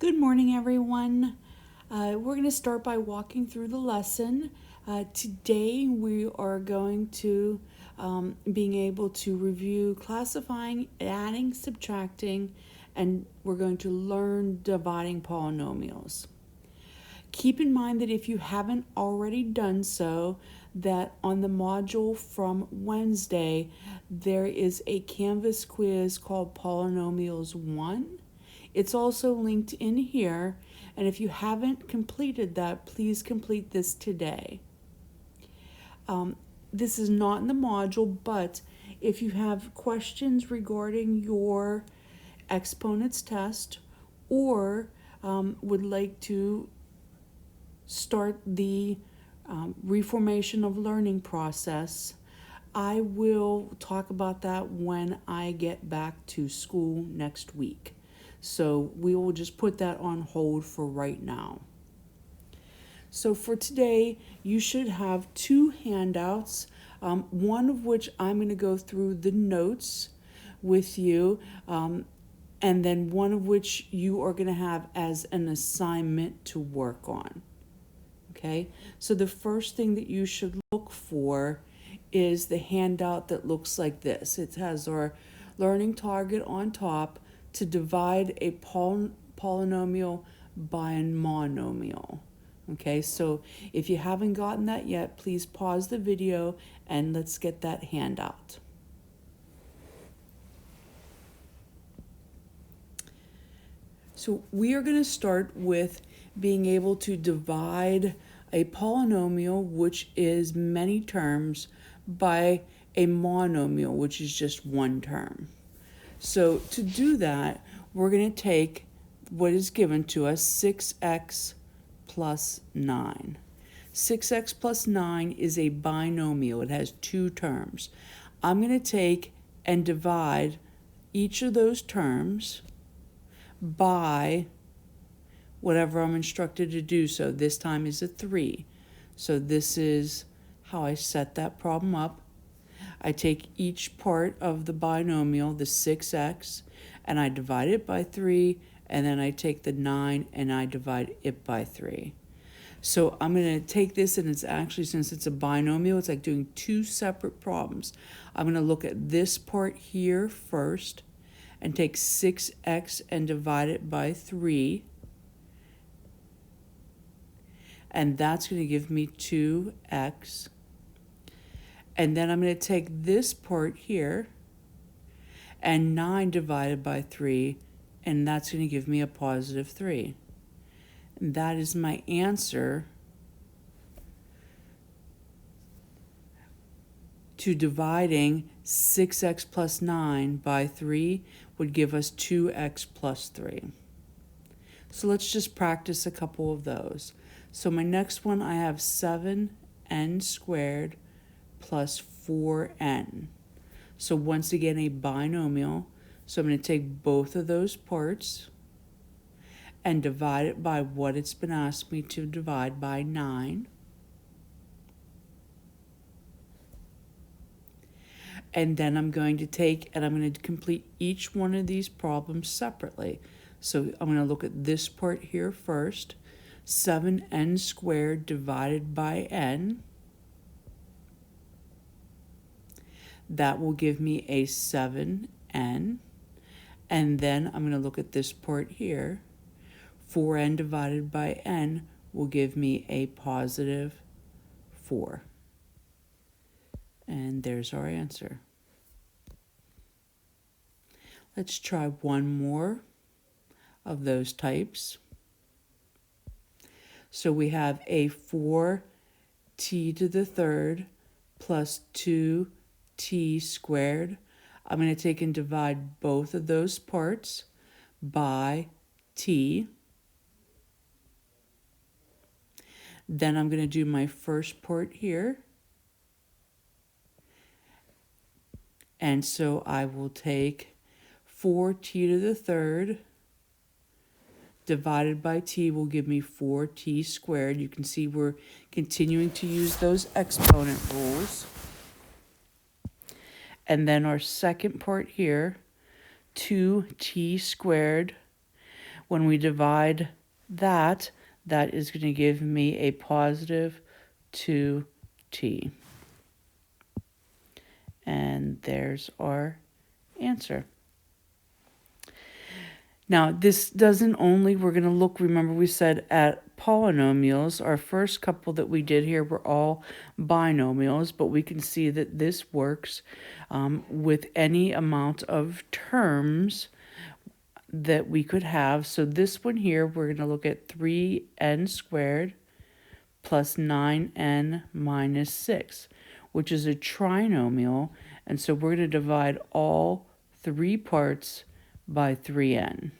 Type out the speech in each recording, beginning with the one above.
Good morning, everyone. We're going to start by walking through the lesson. Today, we are going to being able to review classifying, adding, subtracting, and we're going to learn dividing polynomials. Keep in mind that if you haven't already done so, that on the module from Wednesday, there is a Canvas quiz called Polynomials 1. It's also linked in here, and if you haven't completed that, please complete this today. This is not in the module, but if you have questions regarding your exponents test or would like to start the reformation of learning process, I will talk about that when I get back to school next week. So we will just put that on hold for right now. So for today, you should have two handouts, one of which I'm going to go through the notes with you, and then one of which you are going to have as an assignment to work on. Okay, so the first thing that you should look for is the handout that looks like this. It has our learning target on top to divide a polynomial by a monomial. Okay, so if you haven't gotten that yet, please pause the video and let's get that handout. So we are going to start with being able to divide a polynomial, which is many terms, by a monomial, which is just one term. So to do that, we're going to take what is given to us, 6x plus 9. 6x plus 9 is a binomial. It has two terms. I'm going to take and divide each of those terms by whatever I'm instructed to do. So this time is a 3. So this is how I set that problem up. I take each part of the binomial, the 6x, and I divide it by 3, and then I take the 9 and I divide it by 3. So I'm going to take this, and it's actually, since it's a binomial, it's like doing two separate problems. I'm going to look at this part here first and take 6x and divide it by 3. And that's going to give me 2x. And then I'm going to take this part here and 9 divided by 3, and that's going to give me a positive 3. And that is my answer to dividing 6x plus 9 by 3 would give us 2x plus 3. So let's just practice a couple of those. So my next one, I have 7n squared plus 4n. So once again, a binomial. So I'm going to take both of those parts and divide it by what it's been asked me to divide by, 9. And then I'm going to take and I'm going to complete each one of these problems separately. So I'm going to look at this part here first. 7n squared divided by n. That will give me a 7n. And then I'm going to look at this part here. 4n divided by n will give me a positive 4. And there's our answer. Let's try one more of those types. So we have a 4t to the third plus 2t squared. I'm going to take and divide both of those parts by t. Then I'm going to do my first part here. And so I will take 4t to the third divided by t will give me 4t squared. You can see we're continuing to use those exponent rules. And then our second part here, 2t squared When we divide that, that is going to give me a positive 2t. And there's our answer. Now, this doesn't only, we're going to look, remember we said at polynomials, our first couple that we did here were all binomials, but we can see that this works with any amount of terms that we could have. So this one here, we're going to look at 3n squared plus 9n minus 6, which is a trinomial. And so we're going to divide all three parts by 3n.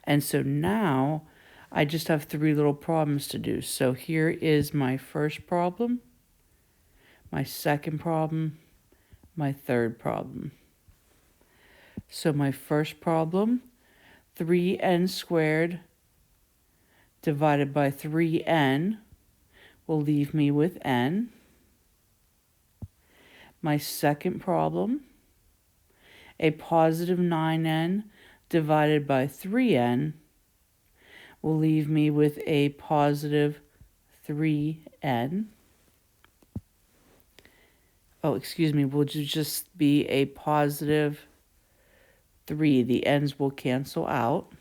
And so now I just have three little problems to do. So here is my first problem, my second problem, my third problem. So my first problem, 3n squared divided by 3n will leave me with n. My second problem, a positive 9n divided by 3n will leave me with a positive 3n. Oh, excuse me, will just be a positive 3. The n's will cancel out.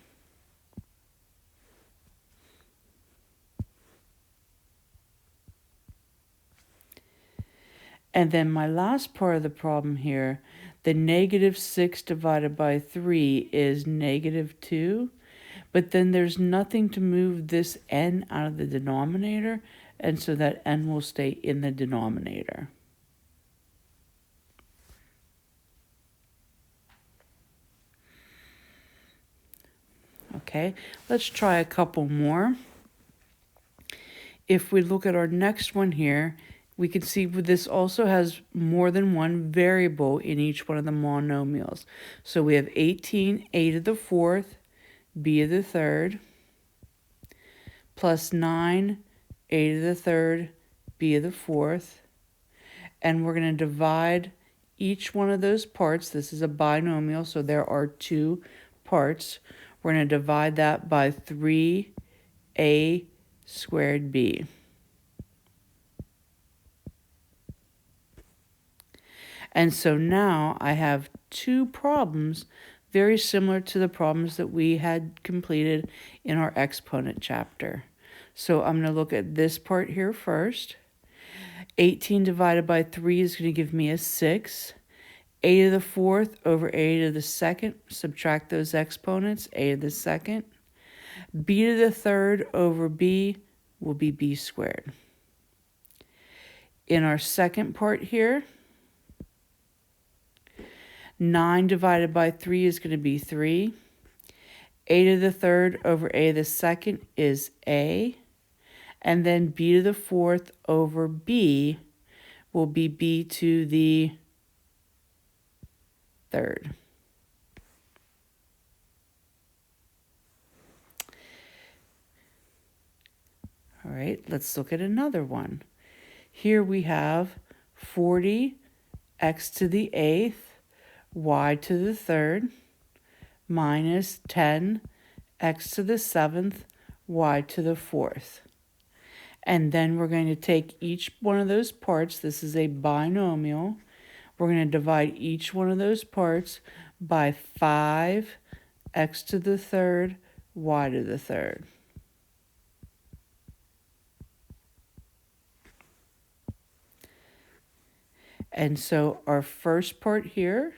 And then my last part of the problem here, the negative 6 divided by 3 is negative 2. But then there's nothing to move this n out of the denominator, and so that n will stay in the denominator. Okay, let's try a couple more. If we look at our next one here, we can see this also has more than one variable in each one of the monomials. So we have 18, a to the fourth, b to the third, plus 9, a to the third, b to the fourth. And we're going to divide each one of those parts. This is a binomial, so there are two parts. We're going to divide that by 3a squared b. And so now I have two problems very similar to the problems that we had completed in our exponent chapter. So I'm going to look at this part here first. 18 divided by 3 is going to give me a 6. A to the fourth over a to the second, subtract those exponents, a to the second. B to the third over b will be b squared. In our second part here, 9 divided by 3 is going to be 3. A to the third over a to the second is a. And then b to the fourth over b will be b to the third. All right, let's look at another one. Here we have 40 x to the eighth y to the third minus 10 x to the seventh y to the fourth. And then we're going to take each one of those parts. This is a binomial. We're going to divide each one of those parts by 5 x to the third y to the third. And so our first part here,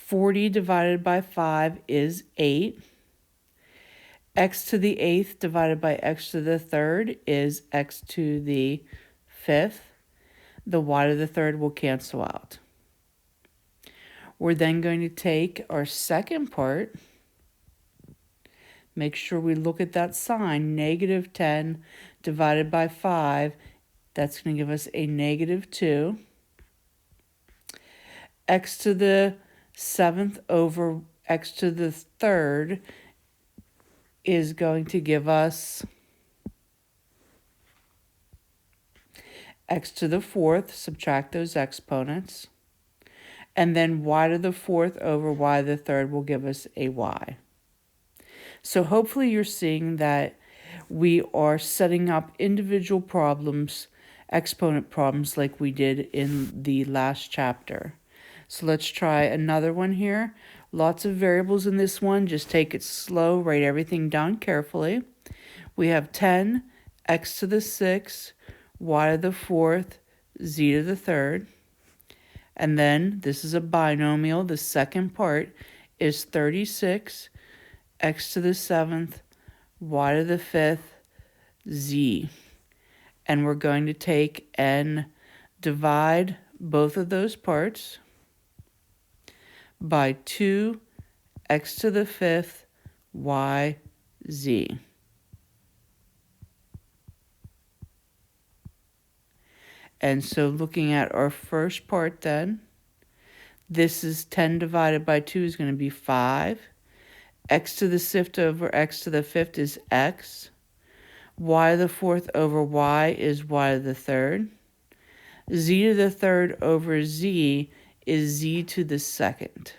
40 divided by 5 is 8. X to the eighth divided by x to the third is x to the fifth. The y to the third will cancel out. We're then going to take our second part. Make sure we look at that sign. Negative 10 divided by 5. That's going to give us a negative 2. X to the seventh over x to the third is going to give us x to the fourth. Subtract those exponents. and then y to the fourth over y to the third will give us a y. So hopefully you're seeing that we are setting up individual problems, exponent problems, like we did in the last chapter. So let's try another one here. Lots of variables in this one. Just take it slow, write everything down carefully. We have 10, x to the 6th, y to the 4th, z to the 3rd. And then this is a binomial. The second part is 36, x to the 7th, y to the 5th, z. And we're going to take and divide both of those parts by 2, x to the 5th, y, z. And so looking at our first part then, this is 10 divided by 2 is going to be 5. X to the 6th over x to the 5th is x. Y to the 4th over y is y to the 3rd. Z to the 3rd over z is z to the 2nd.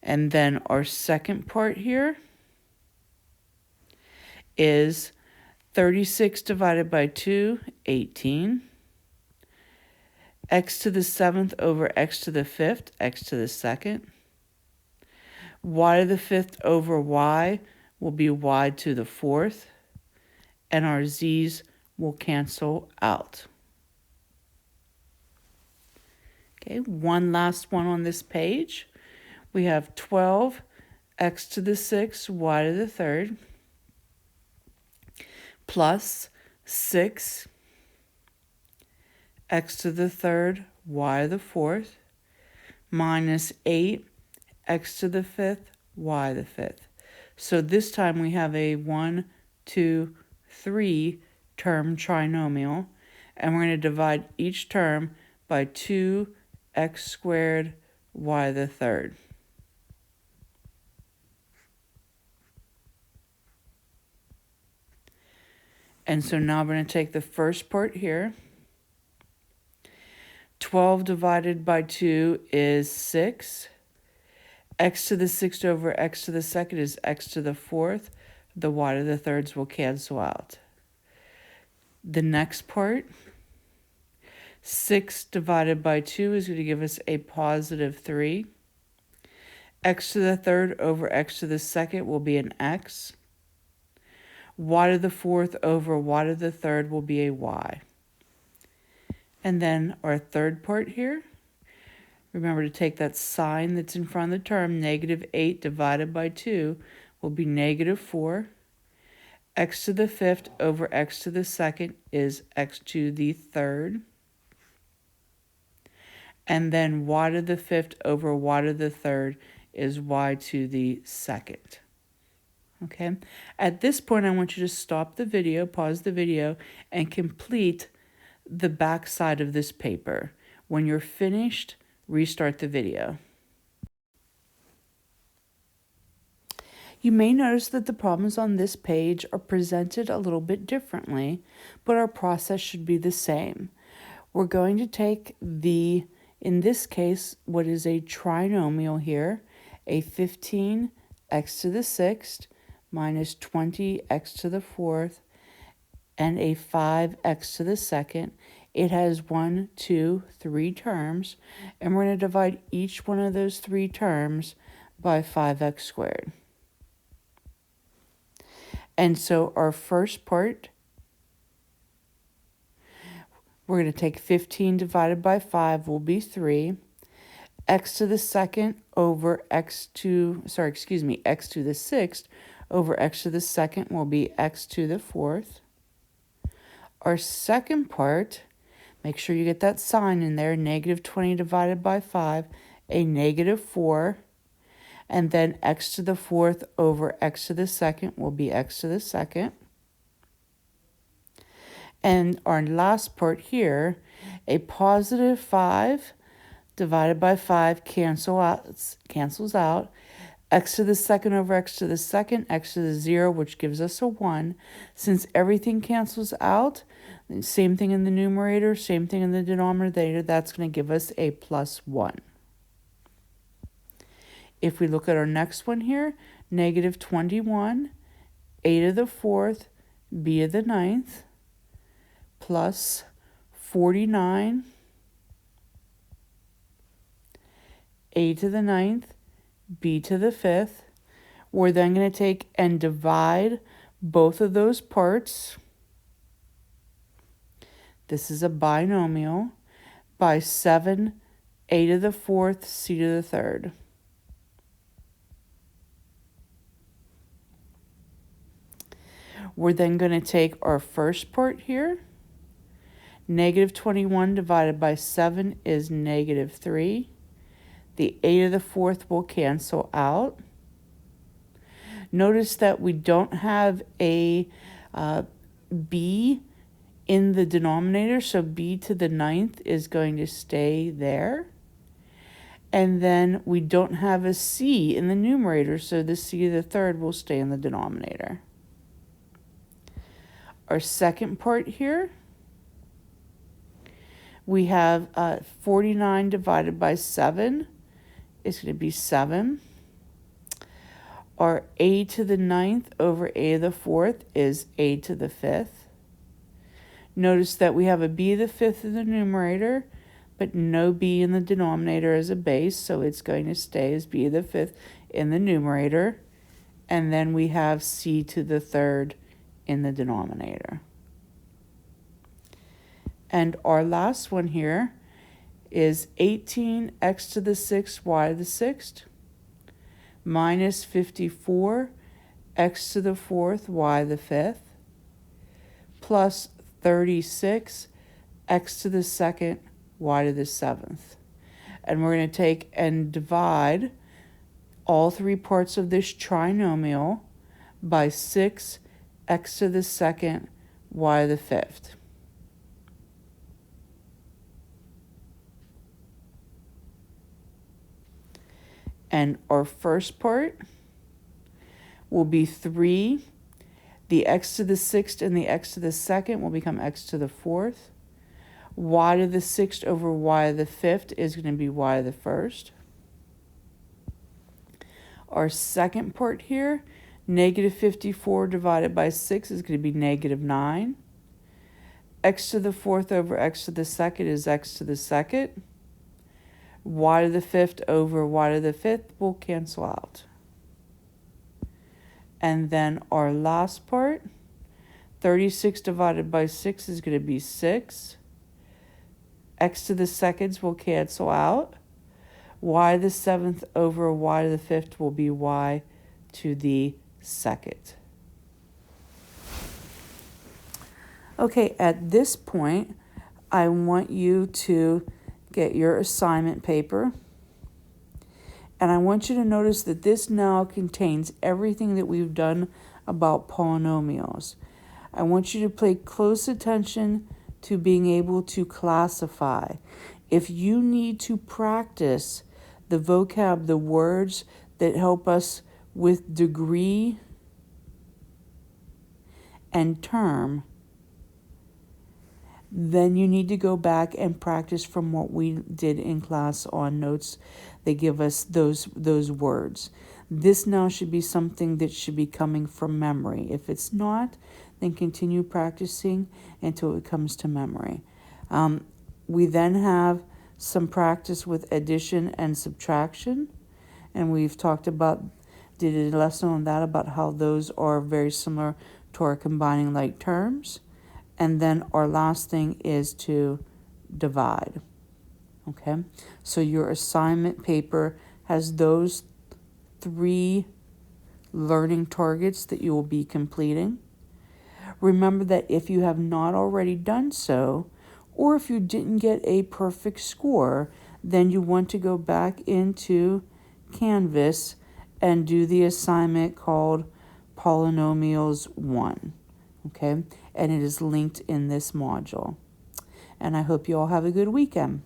And then our second part here is 36 divided by 2, 18. X to the 7th over x to the 5th, x to the 2nd. Y to the 5th over y will be y to the 4th. And our z's will cancel out. Okay, one last one on this page. We have 12, x to the 6th, y to the 3rd, plus 6, x to the 3rd, y to the 4th, minus 8, x to the 5th, y to the 5th. So this time we have a 1, 2, 3 term trinomial, and we're going to divide each term by 2x squared y to the 3rd. And so now we're going to take the first part here. 12 divided by 2 is 6. X to the 6th over x to the 2nd is x to the 4th. The y to the 3rds will cancel out. The next part, 6 divided by 2 is going to give us a positive 3. X to the 3rd over x to the 2nd will be an x. Y to the 4th over y to the 3rd will be a y. And then our third part here, remember to take that sign that's in front of the term, negative 8 divided by 2 will be negative 4. X to the 5th over x to the 2nd is x to the 3rd. And then y to the 5th over y to the 3rd is y to the 2nd. Okay, at this point I want you to stop the video, pause the video, and complete the back side of this paper. When you're finished, restart the video. You may notice that the problems on this page are presented a little bit differently, but our process should be the same. We're going to take in this case, what is a trinomial here, a 15 x to the 6th minus 20 x to the 4th and a 5x to the 2nd. It has 1, 2, 3 terms, and we're going to divide each one of those 3 terms by 5x squared. And so our first part, we're going to take 15 divided by 5 will be 3. X to the 2nd over x to the 6th over x to the 2nd will be x to the 4th. Our second part, make sure you get that sign in there, negative 20 divided by 5, a negative 4. And then x to the 4th over x to the 2nd will be x to the 2nd. And our last part here, a positive 5 divided by 5 cancels out. X to the 2nd over x to the 2nd, x to the 0, which gives us a 1. Since everything cancels out, Same thing in the numerator, same thing in the denominator. That's going to give us a +1. If we look at our next one here, negative 21, a to the 4th, b to the 9th, plus 49, a to the 9th, b to the 5th. We're then going to take and divide both of those parts. This is a binomial by 7, a to the 4th, c to the 3rd. We're then going to take our first part here. Negative 21 divided by 7 is negative 3. The a to the 4th will cancel out. Notice that we don't have a b in the denominator, so b to the 9th is going to stay there. And then we don't have a c in the numerator, so the c to the 3rd will stay in the denominator. Our second part here, we have 49 divided by 7 is going to be 7. Our a to the 9th over a to the 4th is a to the 5th. Notice that we have a b to the 5th in the numerator, but no b in the denominator as a base, so it's going to stay as b to the 5th in the numerator. And then we have c to the 3rd in the denominator. And our last one here is 18 x to the 6th, y to the 6th, minus 54 x to the 4th, y to the 5th, plus 36 x to the 2nd, y to the 7th. And we're going to take and divide all three parts of this trinomial by 6 x to the 2nd, y to the 5th. And our first part will be 3. The x to the 6th and the x to the 2nd will become x to the 4th. Y to the 6th over y to the 5th is going to be y to the 1st. Our second part here, negative 54 divided by 6 is going to be negative 9. X to the 4th over x to the 2nd is x to the 2nd. Y to the 5th over y to the 5th will cancel out. And then our last part, 36 divided by 6 is going to be 6. X to the 2nds will cancel out. Y to the 7th over y to the 5th will be y to the 2nd. Okay, at this point, I want you to get your assignment paper. And I want you to notice that this now contains everything that we've done about polynomials. I want you to pay close attention to being able to classify. If you need to practice the vocab, the words that help us with degree and term, then you need to go back and practice from what we did in class on notes. They give us those words. This now should be something that should be coming from memory. If it's not, then continue practicing until it comes to memory. We then have some practice with addition and subtraction, and we've talked about, did a lesson on that about how those are very similar to our combining like terms. And then our last thing is to divide. Okay, so your assignment paper has those 3 learning targets that you will be completing. Remember that if you have not already done so, or if you didn't get a perfect score, then you want to go back into Canvas and do the assignment called Polynomials 1. Okay, and it is linked in this module. And I hope you all have a good weekend.